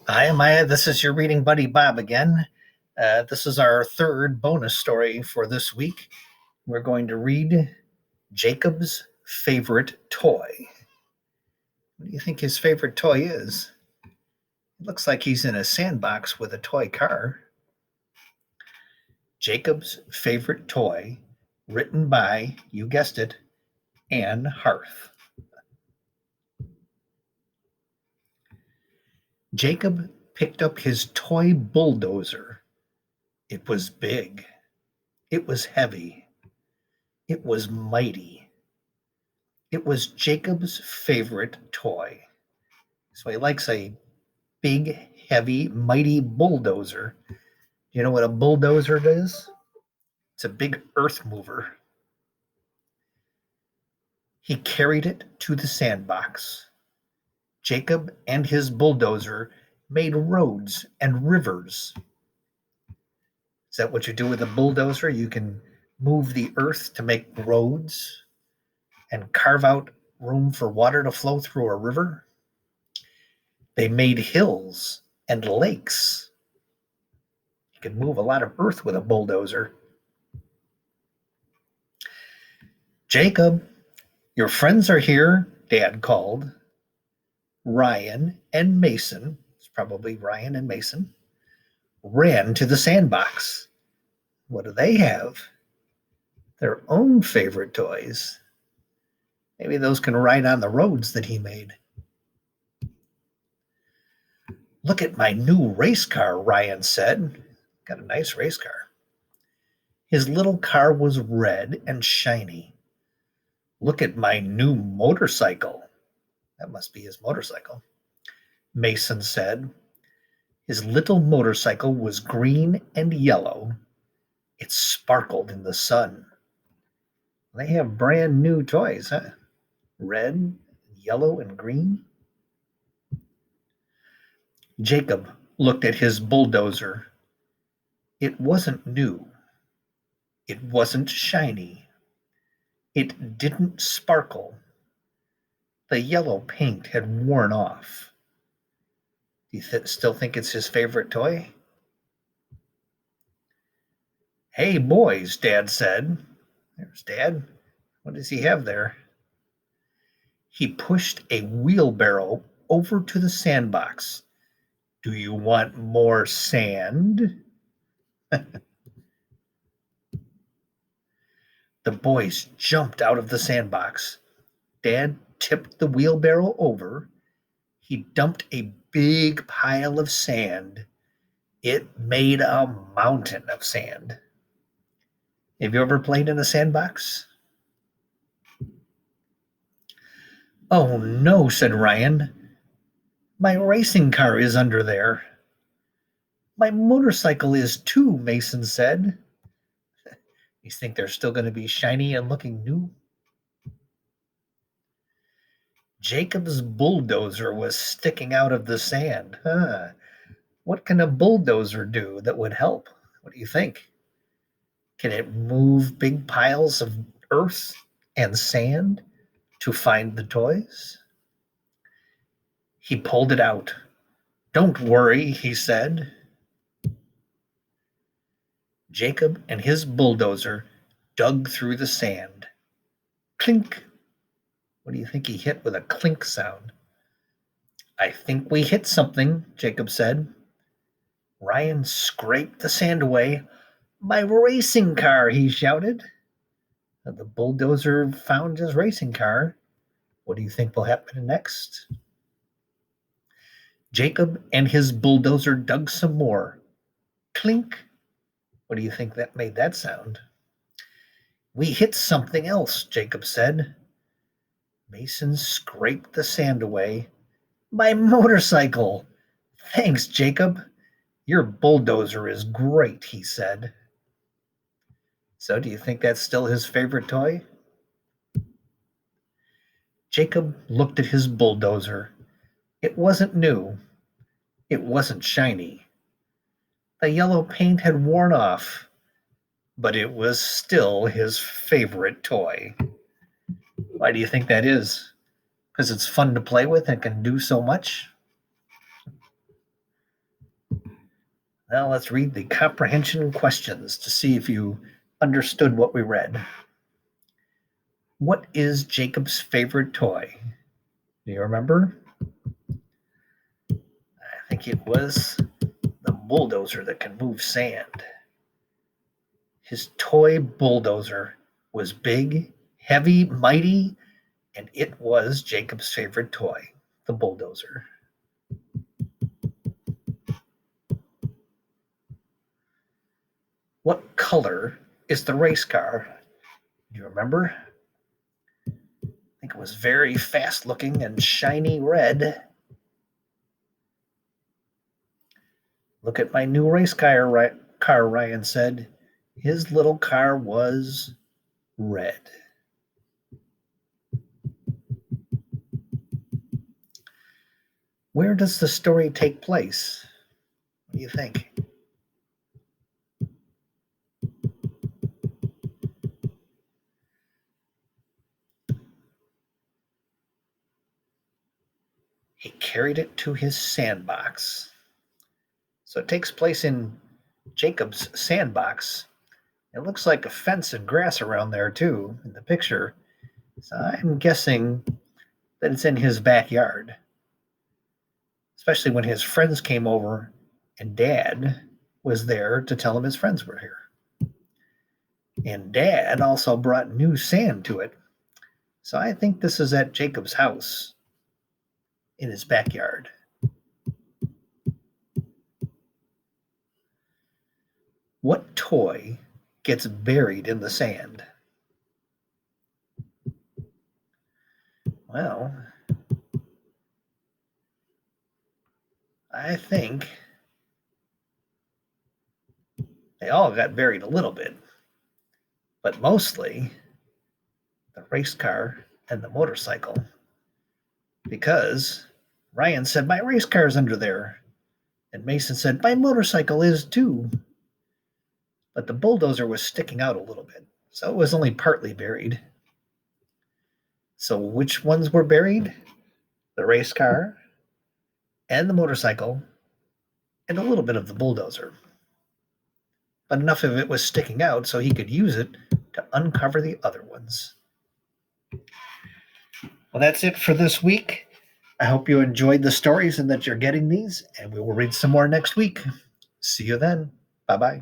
Hi, Amiyah. This is your reading buddy, Bob, again. This is our third bonus story for this week. We're going to read Jacob's favorite toy. What do you think his favorite toy is? It looks like he's in a sandbox with a toy car. Jacob's favorite toy, written by, you guessed it, Anne Harth. Jacob picked up his toy bulldozer. It was big. It was heavy. It was mighty. It was Jacob's favorite toy. So he likes a big, heavy, mighty bulldozer. You know what a bulldozer is? It's a big earth mover. He carried it to the sandbox. Jacob and his bulldozer made roads and rivers. Is that what you do with a bulldozer? You can move the earth to make roads and carve out room for water to flow through a river. They made hills and lakes. You can move a lot of earth with a bulldozer. Jacob, your friends are here, Dad called. Ryan and Mason, it's probably Ryan and Mason, ran to the sandbox. What do they have? Their own favorite toys. Maybe those can ride on the roads that he made. Look at my new race car, Ryan said. Got a nice race car. His little car was red and shiny. Look at my new motorcycle. That must be his motorcycle, Mason said. His little motorcycle was green and yellow. It sparkled in the sun. They have brand new toys, huh? Red, yellow, and green. Jacob looked at his bulldozer. It wasn't new. It wasn't shiny. It didn't sparkle. The yellow paint had worn off. Do you still think it's his favorite toy? Hey, boys, Dad said. There's Dad. What does he have there? He pushed a wheelbarrow over to the sandbox. Do you want more sand? The boys jumped out of the sandbox. Dad tipped the wheelbarrow over. He dumped a big pile of sand. It made a mountain of sand. Have you ever played in a sandbox? Oh no, said Ryan. My racing car is under there. My motorcycle is too, Mason said. You think they're still going to be shiny and looking new? Jacob's bulldozer was sticking out of the sand. What can a bulldozer do that would help? What do you think? Can it move big piles of earth and sand to find the toys? He pulled it out. Don't worry, he said. Jacob and his bulldozer dug through the sand. Clink. What do you think he hit with a clink sound? I think we hit something, Jacob said. Ryan scraped the sand away. My racing car, he shouted. The bulldozer found his racing car. What do you think will happen next? Jacob and his bulldozer dug some more. Clink. What do you think that made that sound? We hit something else, Jacob said. Mason scraped the sand away. My motorcycle. Thanks, Jacob. Your bulldozer is great, he said. So do you think that's still his favorite toy? Jacob looked at his bulldozer. It wasn't new. It wasn't shiny. The yellow paint had worn off, but it was still his favorite toy. Why do you think that is? Because it's fun to play with and can do so much? Now let's read the comprehension questions to see if you understood what we read. What is Jacob's favorite toy? Do you remember? I think it was the bulldozer that can move sand. His toy bulldozer was big, heavy, mighty, and it was Jacob's favorite toy, the bulldozer. What color is the race car? Do you remember? I think it was very fast looking and shiny red. Look at my new race car, Ryan said. His little car was red. Where does the story take place? What do you think? He carried it to his sandbox. So it takes place in Jacob's sandbox. It looks like a fence and grass around there too in the picture. So I'm guessing that it's in his backyard. Especially when his friends came over and Dad was there to tell him his friends were here. And Dad also brought new sand to it. So I think this is at Jacob's house in his backyard. What toy gets buried in the sand? Well, I think they all got buried a little bit, but mostly the race car and the motorcycle, because Ryan said, my race car's under there, and Mason said, my motorcycle is too. But the bulldozer was sticking out a little bit, so it was only partly buried. So which ones were buried? The race car and the motorcycle and a little bit of the bulldozer. But enough of it was sticking out so he could use it to uncover the other ones. Well, that's it for this week. I hope you enjoyed the stories and that you're getting these, and we will read some more next week. See you then. Bye-bye.